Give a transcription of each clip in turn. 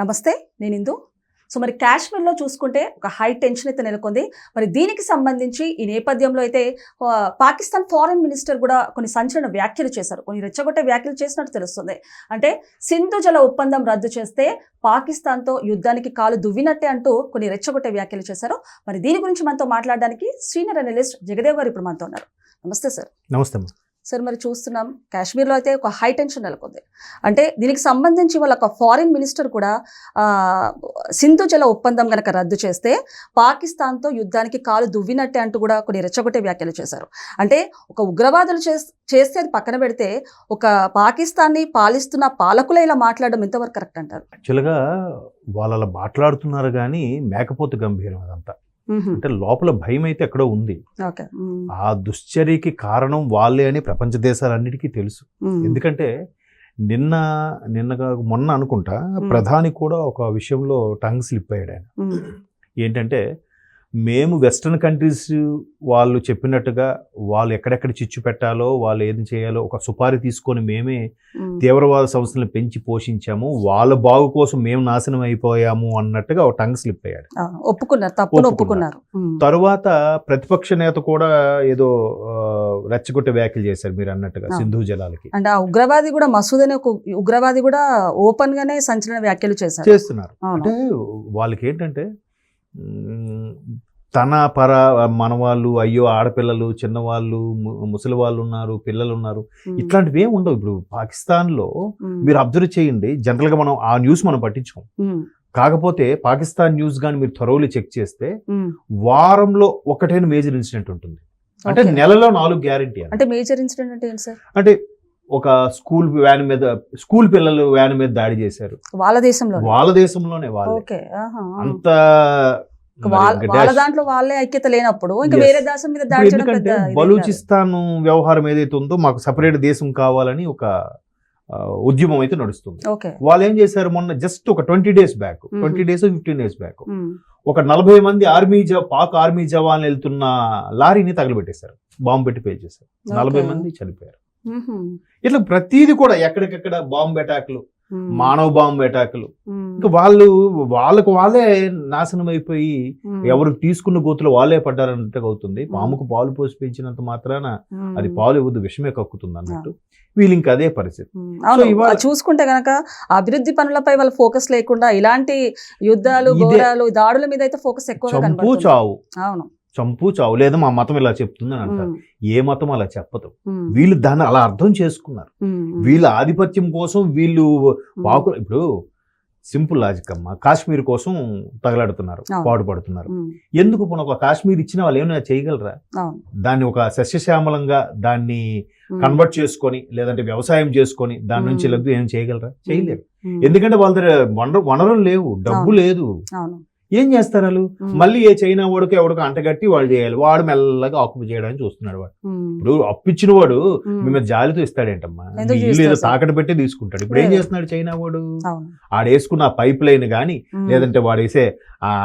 నమస్తే, నేను ఇందు. సో మరి కాశ్మీర్లో చూసుకుంటే ఒక హై టెన్షన్ అయితే నెలకొంది. మరి దీనికి సంబంధించి ఈ నేపథ్యంలో అయితే పాకిస్తాన్ ఫారెన్ మినిస్టర్ కూడా కొన్ని సంచలన వ్యాఖ్యలు చేశారు, కొన్ని రెచ్చగొట్టే వ్యాఖ్యలు చేసినట్టు తెలుస్తుంది. అంటే సింధు జల ఒప్పందం రద్దు చేస్తే పాకిస్తాన్తో యుద్ధానికి కాలు దువ్వినట్టే అంటూ కొన్ని రెచ్చగొట్టే వ్యాఖ్యలు చేశారు. మరి దీని గురించి మనతో మాట్లాడడానికి సీనియర్ అనలిస్ట్ జగదేవ్ గారు ఇప్పుడు మనతో ఉన్నారు. నమస్తే సార్. నమస్తే సార్, మరి చూస్తున్నాం కాశ్మీర్లో అయితే ఒక హై టెన్షన్ నెలకొంది. అంటే దీనికి సంబంధించి వాళ్ళ ఒక ఫారిన్ మినిస్టర్ కూడా సింధు జల ఒప్పందం కనుక రద్దు చేస్తే పాకిస్తాన్తో యుద్ధానికి కాలు దువ్వినట్టే అంటూ కూడా కొన్ని రెచ్చగొట్టే వ్యాఖ్యలు చేశారు. అంటే ఒక ఉగ్రవాదులు చేస్తే అది పక్కన పెడితే ఒక పాకిస్తాన్ని పాలిస్తున్న పాలకులే ఇలా మాట్లాడడం ఎంతవరకు కరెక్ట్ అంటారు? యాక్చువల్గా వాళ్ళు మాట్లాడుతున్నారు కానీ మేకపోతే గంభీరం అదంతా. అంటే లోపల భయం అయితే ఎక్కడో ఉంది. ఆ దుశ్చర్యకి కారణం వాళ్ళే అని ప్రపంచ దేశాలన్నిటికీ తెలుసు. ఎందుకంటే మొన్న అనుకుంటా ప్రధాని కూడా ఒక విషయంలో టంగ్ స్లిప్ అయ్యాడు. ఆయన ఏంటంటే, మేము వెస్ట్రన్ కంట్రీస్ వాళ్ళు చెప్పినట్టుగా వాళ్ళు ఎక్కడెక్కడ చిచ్చు పెట్టాలో, వాళ్ళు ఏది చేయాలో ఒక సుపారీ తీసుకొని మేమే తీవ్రవాద సంస్థలను పెంచి పోషించాము, వాళ్ళ బాగు కోసం మేము నాశనం అయిపోయాము అన్నట్టుగా ఒక టంగ్ స్లిప్ అయ్యాడు. ఒప్పుకున్నారు. తరువాత ప్రతిపక్ష నేత కూడా ఏదో రెచ్చగొట్టే వ్యాఖ్యలు చేశారు మీరు అన్నట్టుగా సింధు జలాలకి. అంటే ఆ ఉగ్రవాది కూడా మసూద్ అనే ఒక ఉగ్రవాది కూడా ఓపెన్ గానే సంచలన వ్యాఖ్యలు చేస్తున్నారు. అంటే వాళ్ళకి ఏంటంటే తన మనవాళ్ళు, అయ్యో ఆడపిల్లలు, చిన్నవాళ్ళు, ముసలి వాళ్ళు ఉన్నారు, పిల్లలు ఉన్నారు, ఇట్లాంటివి ఏమి ఉండవు. ఇప్పుడు పాకిస్తాన్లో మీరు అబ్జర్వ్ చేయండి, జనరల్గా మనం ఆ న్యూస్ మనం పట్టించుకోం. కాకపోతే పాకిస్తాన్ న్యూస్ కానీ మీరు థరోలీ చెక్ చేస్తే వారంలో ఒకటైన మేజర్ ఇన్సిడెంట్ ఉంటుంది. అంటే నెలలో 4 గ్యారెంటీ. అంటే మేజర్ ఇన్సిడెంట్ అంటే ఏంటి సార్? అంటే ఒక స్కూల్ పిల్లలు వ్యాన్ మీద దాడి చేశారు వాళ్ళ దేశంలోనే. అంత వాళ్ళ దాంట్లో వాళ్ళే ఐక్యత లేనప్పుడు ఇంకా వేరే దేశం మీద దాడి చేయడం. ఎందుకంటే బలూచిస్తాన్ వ్యవహారం ఏదైతే ఉందో మాకు సపరేట్ దేశం కావాలని ఒక ఉద్యమం అయితే నడుస్తుంది. వాళ్ళు ఏం చేశారు, మొన్న జస్ట్ ఒక 20 days back, 20 days 15 days back ఒక 40 మంది పాక్ ఆర్మీ జవాన్లు వెళ్తున్న లారీని తగలబెట్టేశారు, బాంబు పెట్టి పేల్చేశారు. 40 మంది చనిపోయారు. ఇట్లా ప్రతిదీ కూడా ఎక్కడికక్కడ బాంబు అటాక్లు, మానవ బాంబు అటాక్లు. ఇంకా వాళ్ళకు వాళ్ళే నాశనం అయిపోయి ఎవరు తీసుకున్న గోతులు వాళ్ళే పడ్డారన్నట్టుగా అవుతుంది. పాముకు పాలు పోసి పెంచినంత మాత్రాన అది పాలు ఇవ్వదు, విషమే కక్కుతుంది అన్నట్టు వీళ్ళు ఇంకా అదే పరిస్థితి. చూసుకుంటే గనక అభివృద్ధి పనులపై వాళ్ళ ఫోకస్ లేకుండా ఇలాంటి యుద్ధాలు, ఘోరాలు, దాడుల మీద అయితే ఫోకస్ ఎక్కువ. చంపు చావు లేదా మా మతం ఇలా చెప్తుంది అని అంటారు. ఏ మతం అలా చెప్పదు. వీళ్ళు దాన్ని అలా అర్థం చేసుకున్నారు. వీళ్ళ ఆధిపత్యం కోసం వీళ్ళు ఇప్పుడు సింపుల్ లాజిక్ అమ్మా, కాశ్మీర్ కోసం తగలాడుతున్నారు, పాటుపడుతున్నారు. ఎందుకు ఒక కాశ్మీర్ ఇచ్చిన వాళ్ళు ఏమైనా చేయగలరా? దాన్ని ఒక సస్యశ్యామలంగా దాన్ని కన్వర్ట్ చేసుకొని లేదంటే వ్యవసాయం చేసుకొని దాని నుంచి లబ్ధి ఏం చేయగలరా? చేయలేరు. ఎందుకంటే వాళ్ళ దగ్గర వనరులు లేవు, డబ్బు లేదు. ఏం చేస్తారు వాళ్ళు? మళ్ళీ ఏ చైనా వాడికి ఎవడికి అంటగట్టి వాళ్ళు చేయాలి. వాడు మెల్లగా ఆక్యుపై చేయడానికి చూస్తున్నాడు. వాడు ఇప్పుడు అప్పిచ్చిన వాడు మేము జాలితో ఇస్తాడేంటమ్మా, ఇల్లు ఏదో తాకట్టు పెట్టి తీసుకుంటాడు. ఇప్పుడు ఏం చేస్తున్నాడు చైనా వాడు? ఆడేసుకున్న పైప్ లైన్ కానీ లేదంటే వాడు వేసే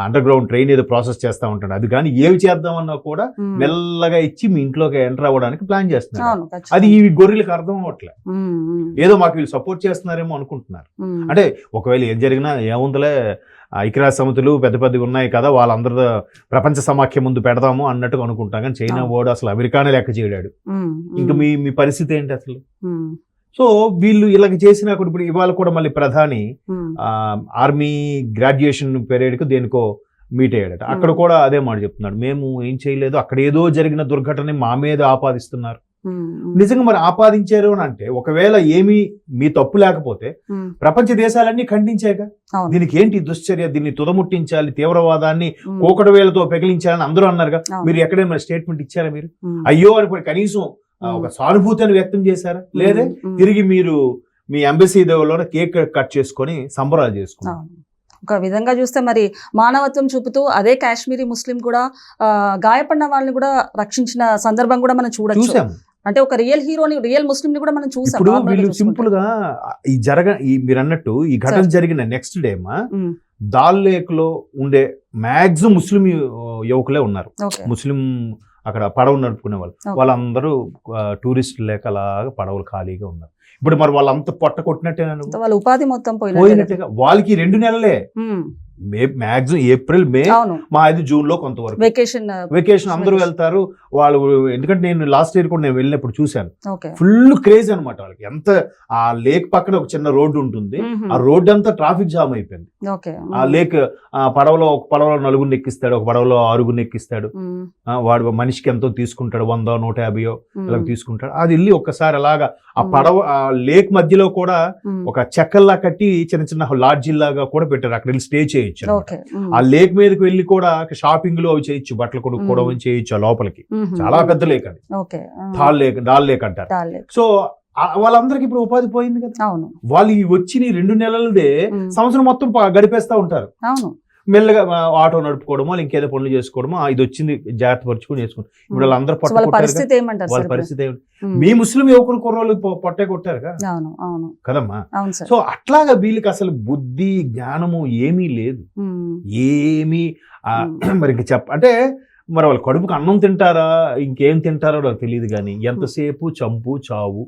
అండర్ గ్రౌండ్ ట్రైన్ ఏదో ప్రాసెస్ చేస్తా ఉంటాడు. అది కానీ ఏవి చేద్దామన్నా కూడా మెల్లగా ఇచ్చి మీ ఇంట్లోకి ఎంటర్ అవ్వడానికి ప్లాన్ చేస్తున్నాడు. అది ఈ గొర్రెలకు అర్థం అవ్వట్లే. ఏదో మాకు వీళ్ళు సపోర్ట్ చేస్తున్నారేమో అనుకుంటున్నారు. అంటే ఒకవేళ ఏం జరిగినా ఏముందలే, ఐక్యరాజ్య సమితులు పెద్ద పెద్దగా ఉన్నాయి కదా, వాళ్ళందరూ ప్రపంచ సమాఖ్య ముందు పెడదాము అన్నట్టుగా అనుకుంటాం. కానీ చైనా వాడు అసలు అమెరికానే లెక్క చేయడాడు. ఇంకా మీ పరిస్థితి ఏంటి అసలు? సో వీళ్ళు ఇలాగ చేసినా కూడా ఇప్పుడు ఇవాళ కూడా మళ్ళీ ప్రధాని ఆర్మీ గ్రాడ్యుయేషన్ పీరియడ్కు దేనికో మీట్ అయ్యాడట. అక్కడ కూడా అదే మాట చెప్తున్నాడు, మేము ఏం చేయలేదు, అక్కడ ఏదో జరిగిన దుర్ఘటన మా మీద ఆపాదిస్తున్నారు. నిజంగా మరి ఆపాదించారు అని అంటే ఒకవేళ ఏమీ మీ తప్పు లేకపోతే ప్రపంచ దేశాలన్నీ ఖండించాక దీనికి ఏంటి దుశ్చర్య, దీన్ని తుదముట్టించాలి, తీవ్రవాదాన్ని కోకడ వేలతో పెకిలించాలని అందరూ అన్నారుగా. మీరు ఎక్కడైనా స్టేట్మెంట్ ఇచ్చారా? మీరు అయ్యో అని కనీసం ఒక సానుభూతిని వ్యక్తం చేశారా? లేదే. తిరిగి మీరు మీ ఎంబసీ దేవుల్లోనే కేక్ కట్ చేసుకొని సంబరాలు చేసుకున్నారు. ఒక విధంగా చూస్తే మరి మానవత్వం చూపుతూ అదే కాశ్మీరీ ముస్లిం కూడా గాయపడిన వాళ్ళని కూడా రక్షించిన సందర్భం కూడా మనం చూసాం. అంటే ఒక రియల్ హీరోని, రియల్ ముస్లిం ని కూడా మనం చూసాం. ఇప్పుడు వీళ్ళు సింపుల్ గా మీరు అన్నట్టు ఈ ఘటన జరిగిన నెక్స్ట్ డే దాల్ లేక్ లో ఉండే మాక్సిమం ముస్లిం యువకులే ఉన్నారు. ముస్లిం అక్కడ పడవ నడుపుకునే వాళ్ళు Okay. వాళ్ళందరూ టూరిస్టులు లేక అలాగా పడవలు ఖాళీగా ఉన్నారు. ఇప్పుడు మరి వాళ్ళంతా పొట్ట కొట్టినట్టే వాళ్ళ ఉపాధి మొత్తం పోయినట్టుగా. వాళ్ళకి 2 నెలలే, మ్యాక్సిమం ఏప్రిల్ మే అవును మా 5 జూన్ లో కొంతవరకు వెకేషన్ అందరూ వెళ్తారు వాళ్ళు. ఎందుకంటే నేను లాస్ట్ ఇయర్ కూడా నేను వెళ్ళినప్పుడు చూశాను, ఓకే ఫుల్ క్రేజ్ అనమాట వాళ్ళకి. ఎంత ఆ లేక్ పక్కన ఒక చిన్న రోడ్డు ఉంటుంది, ఆ రోడ్డు అంతా ట్రాఫిక్ జామ్ అయిపోయింది. ఓకే ఆ లేక్ ఒక పడవలో 4 ఎక్కిస్తాడు, ఒక పడవలో 6 ఎక్కిస్తాడు. వాడు మనిషికి ఎంతో తీసుకుంటాడు, 100 150 అలా తీసుకుంటాడు. అది వెళ్ళి ఒక్కసారి అలాగా ఆ పడవ ఆ లేక్ మధ్యలో కూడా ఒక చెక్కల్లా కట్టి చిన్న చిన్న లాడ్జిల్లాగా కూడా పెట్టారు, అక్కడ వెళ్ళి స్టే చేయొచ్చు. ఆ లేక్ మీదకి వెళ్ళి కూడా షాపింగ్ లో అవి చేయొచ్చు, బట్టలు కొనుక్కోవడం చేయొచ్చు. ఆ లోపలికి చాలా పెద్ద లేక్ అది, డాల్ లేక్ అంటారు. సో వాళ్ళందరికి ఇప్పుడు ఉపాధి పోయింది కదా. అవును వాళ్ళు వచ్చిన 2 నెలలదే సంవత్సరం మొత్తం గడిపేస్తా ఉంటారు. అవును మెల్లగా ఆటో నడుపుకోవడమో ఇంకేదో పనులు చేసుకోవడమో, ఇది వచ్చింది జాగ్రత్త పరుచుకొని చేసుకుంటారు. ఇప్పుడు వాళ్ళందరూ పొట్ట కొట్టారు. వాళ్ళ పరిస్థితి ఏమిటి? మీ ముస్లిం యువకులు కుర్రోళ్ళు పొట్టే కొట్టారు కదమ్మా. సో అట్లాగా వీళ్ళకి అసలు బుద్ధి జ్ఞానము ఏమీ లేదు, ఏమీ. మరి ఇంక అంటే మరి వాళ్ళు కడుపుకి అన్నం తింటారా ఇంకేం తింటారో నాకు తెలియదు, కానీ ఎంతసేపు చంపు చావు.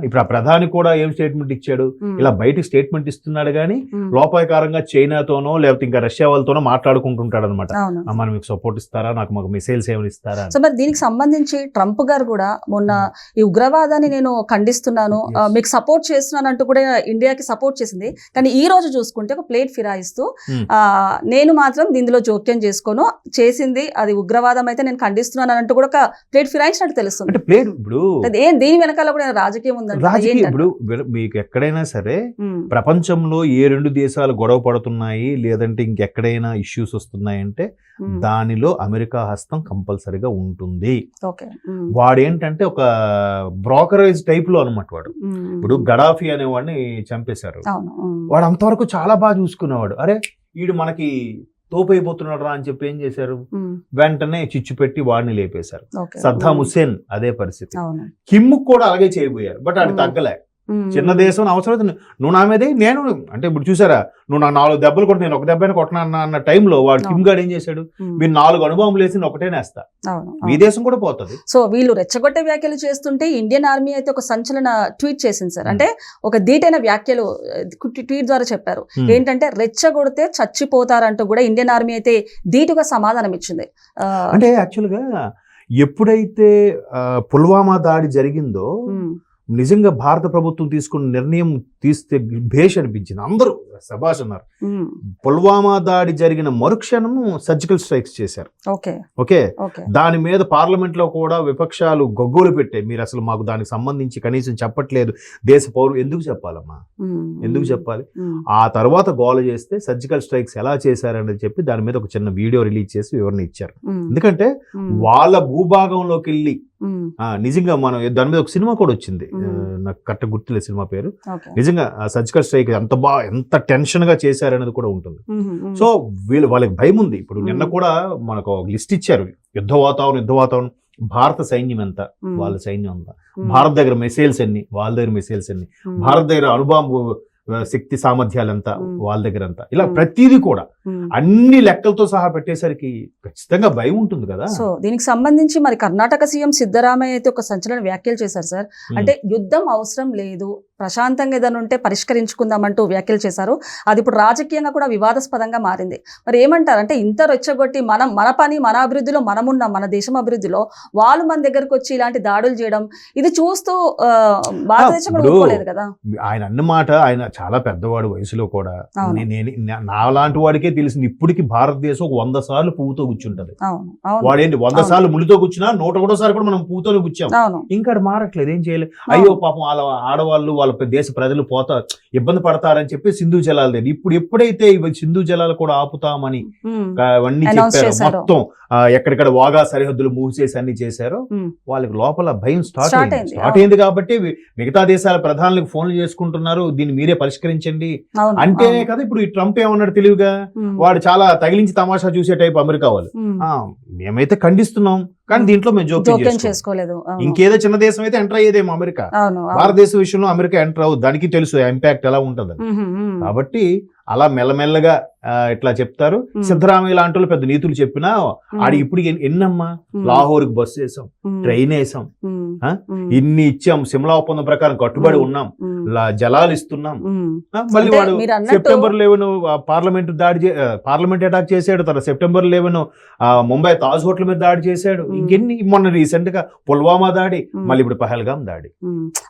ఇప్పుడు ఆ ప్రధాని కూడా ఏం స్టేట్మెంట్ ఇచ్చాడు, ఇలా బయటకు స్టేట్మెంట్ ఇస్తున్నాడు కానీ లోపాయకారంగా చైనాతోనో లేకపోతే ఇంకా రష్యా వాళ్ళతోనో మాట్లాడుకుంటుంటాడు అనమాట. మనం మీకు సపోర్ట్ ఇస్తారా, మాకు మిసైల్స్ ఏమైనా ఇస్తారా. సో మరి దీనికి సంబంధించి ట్రంప్ గారు కూడా మొన్న ఈ ఉగ్రవాదాన్ని నేను ఖండిస్తున్నాను, మీకు సపోర్ట్ చేస్తున్నాను అంటూ కూడా ఇండియాకి సపోర్ట్ చేసింది. కానీ ఈ రోజు చూసుకుంటే ఒక ప్లేట్ ఫిరాయిస్తూ నేను మాత్రం దీనిలో జోక్యం చేసుకోను, చేసింది అది ఉగ్రవాదం అయితే నేను ఖండిస్తున్నాను అంటూ కూడా ఒక ప్లేట్ ఫిరాయించినట్టు తెలుస్తుంది. అంటే ప్లేట్ ఇప్పుడు దీని వెనకాల కూడా రాజకీయం ఉందంటే ఇప్పుడు మీకు ఎక్కడైనా సరే ప్రపంచంలో ఏ 2 దేశాలు గొడవ పడుతున్నాయి లేదంటే ఇంకెక్కడైనా ఇష్యూస్ వస్తున్నాయంటే దానిలో అమెరికా హస్తం కంపల్సరీగా ఉంటుంది. వాడేంటంటే ఒక బ్రోకరేజ్ టైప్ లో అనమాట వాడు. ఇప్పుడు గడాఫీ అనేవాడిని చంపేశారు, వాడు అంతవరకు చాలా బాగా చూసుకునేవాడు. అరే వీడు మనకి తోపైపోతున్నాడు రా అని చెప్పి ఏం చేశారు, వెంటనే చిచ్చు పెట్టి వాడిని లేపేశారు. సద్దాం హుస్సేన్ అదే పరిస్థితి, కిమ్ కూడా అలాగే చేయబోయారు. బట్ అది తగ్గలే. చిన్న దేశం అవసరం నువ్వు నా మీదే నేను అంటే ఇప్పుడు చూసారా, నువ్వు నా 4 దెబ్బలు కొట్టి నేను 1 దెబ్బని కొట్టినా అన్న టైంలో వాడు కిమ్ గాడు ఏం చేశాడు, మీరు 4 అణుబాంబులు వేసి ఒకటే నేస్తా, మీ దేశం కూడా పోతుంది. సో వీళ్ళు రెచ్చగొట్టే వ్యాఖ్యలు చేస్తుంటే ఇండియన్ ఆర్మీ అయితే ఒక సంచలన ట్వీట్ చేసింది సార్. అంటే ఒక ధీటైన వ్యాఖ్యలు ట్వీట్ ద్వారా చెప్పారు. ఏంటంటే రెచ్చగొడితే చచ్చిపోతారంటూ కూడా ఇండియన్ ఆర్మీ అయితే ధీటుగా సమాధానం ఇచ్చింది. అంటే యాక్చువల్గా ఎప్పుడైతే పుల్వామా దాడి జరిగిందో నిజంగా భారత ప్రభుత్వం తీసుకున్న నిర్ణయం తీస్తే భేష్ అనిపించింది. అందరూ శభాష్ అన్నారు. పుల్వామా దాడి జరిగిన మరుక్షణము సర్జికల్ స్ట్రైక్స్ చేశారు. ఓకే, దాని మీద పార్లమెంట్ లో కూడా విపక్షాలు గొగ్గోలు పెట్టాయి. మీరు అసలు మాకు దానికి సంబంధించి కనీసం చెప్పట్లేదు, దేశ పౌరులు ఎందుకు చెప్పాలమ్మా, ఎందుకు చెప్పాలి? ఆ తర్వాత గోల చేస్తే సర్జికల్ స్ట్రైక్స్ ఎలా చేశారని చెప్పి దాని మీద ఒక చిన్న వీడియో రిలీజ్ చేసి వివరణ ఇచ్చారు. ఎందుకంటే వాళ్ళ భూభాగంలోకి వెళ్ళి నిజంగా మనం దాని మీద ఒక సినిమా కూడా వచ్చింది, నాకు కరెక్ట్ గుర్తులేదు సినిమా పేరు. నిజంగా సర్జికల్ స్ట్రైక్ ఎంత టెన్షన్ గా చేశారనేది కూడా ఉంటుంది. సో వాళ్ళకి భయం ఉంది. ఇప్పుడు నిన్న కూడా మనకు ఒక లిస్ట్ ఇచ్చారు, యుద్ధ వాతావరణం. భారత సైన్యం ఎంత, వాళ్ళ సైన్యం ఎంత, భారత్ దగ్గర మిసైల్స్ ఎన్ని, వాళ్ళ దగ్గర మిసైల్స్ ఎన్ని, భారత్ దగ్గర అణుబాంబు శక్తి సామర్థ్యాలు ఎంత, వాళ్ళ దగ్గర ఎంత, ఇలా ప్రతిదీ కూడా అన్ని లెక్కలతో సహా పెట్టేసరికి ఖచ్చితంగా భయం ఉంటుంది కదా. సో దీనికి సంబంధించి మరి కర్ణాటక సీఎం సిద్ధరామయ్య అయితే ఒక సంచలన వ్యాఖ్యలు చేశారు సార్. అంటే యుద్ధం అవసరం లేదు, ప్రశాంతంగా ఏదైనా ఉంటే పరిష్కరించుకుందామంటూ వ్యాఖ్యలు చేశారు. అది ఇప్పుడు రాజకీయంగా కూడా వివాదాస్పదంగా మారింది. మరి ఏమంటారు అంటే ఇంత రెచ్చగొట్టి మన పని మన అభివృద్ధిలో మనమున్నాం, మన దేశం అభివృద్ధిలో వాళ్ళు మన దగ్గరకు వచ్చి ఇలాంటి దాడులు చేయడం ఇది చూస్తూ భారతదేశం కూడా ఊరుకోలేదు కదా. ఆయన అన్న మాట, ఆయన చాలా పెద్దవాడు వయసులో కూడా, నా లాంటి వాడికే తెలిసింది ఇప్పటికి భారతదేశం ఒక 100 సార్లు పువ్వుతో కూర్చుంటది. వాడేంటి 100 సార్లు ముళ్ళతో కూర్చున్నా 101సారి కూడా మనం పువ్వుతోనే కూర్చాం. ఇంకా మారట్లేదు, ఏం చేయలేదు. అయ్యో పాపం వాళ్ళ ఆడవాళ్ళు వాళ్ళ దేశ ప్రజలు ఇబ్బంది పడతారని చెప్పి సింధు జలాలు లేదు. ఇప్పుడు ఎప్పుడైతే సింధు జలాలు కూడా ఆపుతామని అవన్నీ చెప్పారు, మొత్తం ఎక్కడిక్కడ వాగా సరిహద్దులు మూసేసి అన్ని చేశారో వాళ్ళకి లోపల భయం స్టార్ట్ అయింది. కాబట్టి మిగతా దేశాల ప్రధానులకు ఫోన్లు చేసుకుంటున్నారు, దీన్ని మీరే పరిష్కరించండి అంటేనే కదా. ఇప్పుడు ఈ ట్రంప్ ఏమన్నాడు తెలివిగా, వాడు చాలా తగిలించి తమాషా చూసే టైప్ అమెరికా వాళ్ళు. మేమైతే ఖండిస్తున్నాం కానీ దీంట్లో మేము జోక్యం చేసుకోలేదు. ఇంకేదో చిన్న దేశం అయితే ఎంటర్ అయ్యేదేమో అమెరికా, భారతదేశం విషయంలో అమెరికా ఎంటర్ అవ్వదు, దానికి తెలుసు ఇంపాక్ట్ ఎలా ఉంటుంది. కాబట్టి అలా మెల్లమెల్లగా ఇట్లా చెప్తారు. సిద్ధరామయ్య లాంటి వాళ్ళు పెద్ద నీతులు చెప్పినా ఆడి ఇప్పుడు ఎన్నమ్మా లాహోర్కి బస్సు వేసాం, ట్రైన్ వేసాం, ఇన్ని ఇచ్చాం, సిమ్లా ఒప్పందం ప్రకారం కట్టుబడి ఉన్నాం, జలాలు ఇస్తున్నాం. మళ్ళీ వాడు సెప్టెంబర్ 11 పార్లమెంట్ అటాక్ చేశాడు, తర్వాత సెప్టెంబర్ 11 ముంబై తాజ్ హోటల్ మీద దాడి చేశాడు, ఇంకెన్ని మొన్న రీసెంట్ గా పుల్వామా దాడి, మళ్ళీ ఇప్పుడు పహల్గాం దాడి.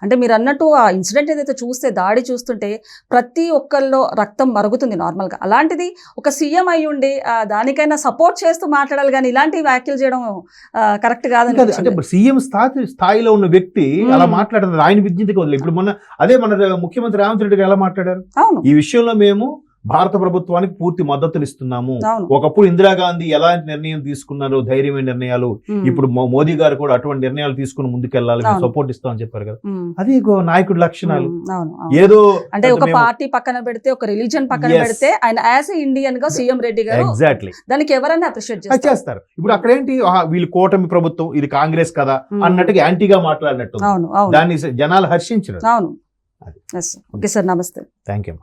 అంటే మీరు అన్నట్టు ఆ ఇన్సిడెంట్ ఏదైతే చూస్తే దాడి చూస్తుంటే ప్రతి ఒక్కరిలో రక్తం మరుగుతుంది నార్మల్ గా. అలాంటిది ఒక సీఎం అయి ఉండి దానికైనా సపోర్ట్ చేస్తూ మాట్లాడాలి, కానీ ఇలాంటి వ్యాఖ్యలు చేయడం కరెక్ట్ కాదని. అంటే సీఎం స్థాయిలో ఉన్న వ్యక్తి అలా మాట్లాడుతున్నారు, ఆయన విజ్ఞతకి వదిలేదు. ఇప్పుడు మన ముఖ్యమంత్రి రేవంత్ రెడ్డి గారు ఎలా మాట్లాడారు, ఈ విషయంలో మేము భారత ప్రభుత్వానికి పూర్తి మద్దతులు ఇస్తున్నాము. ఒకప్పుడు ఇందిరాగాంధీ ఎలాంటి నిర్ణయం తీసుకున్నారో ధైర్యమైన నిర్ణయాలు, ఇప్పుడు మోదీ గారు కూడా అటువంటి నిర్ణయాలు తీసుకుని ముందుకెళ్లాలి, మేము సపోర్ట్ ఇస్తామని చెప్పారు కదా. అది నాయకుడి లక్షణాలు. ఏదో అంటే ఒక పార్టీ పక్కన పెడితే, ఒక రిలీజన్ పక్కన పెడితే, ఆయన యాజ్ ఇండియన్ గా సీఎం రెడ్డి గారు ఎగ్జాక్ట్లీ దానికి ఎవరైనా అప్రిషియేట్ చేస్తారు. ఇప్పుడు అక్కడ ఏంటి, వీళ్ళు కూటమి ప్రభుత్వం, ఇది కాంగ్రెస్ కదా అన్నట్టుగా యాంటీగా మాట్లాడినట్టు దాన్ని జనాలు హర్షించారు. అవును. ఓకే సార్, నమస్తే. Thank you.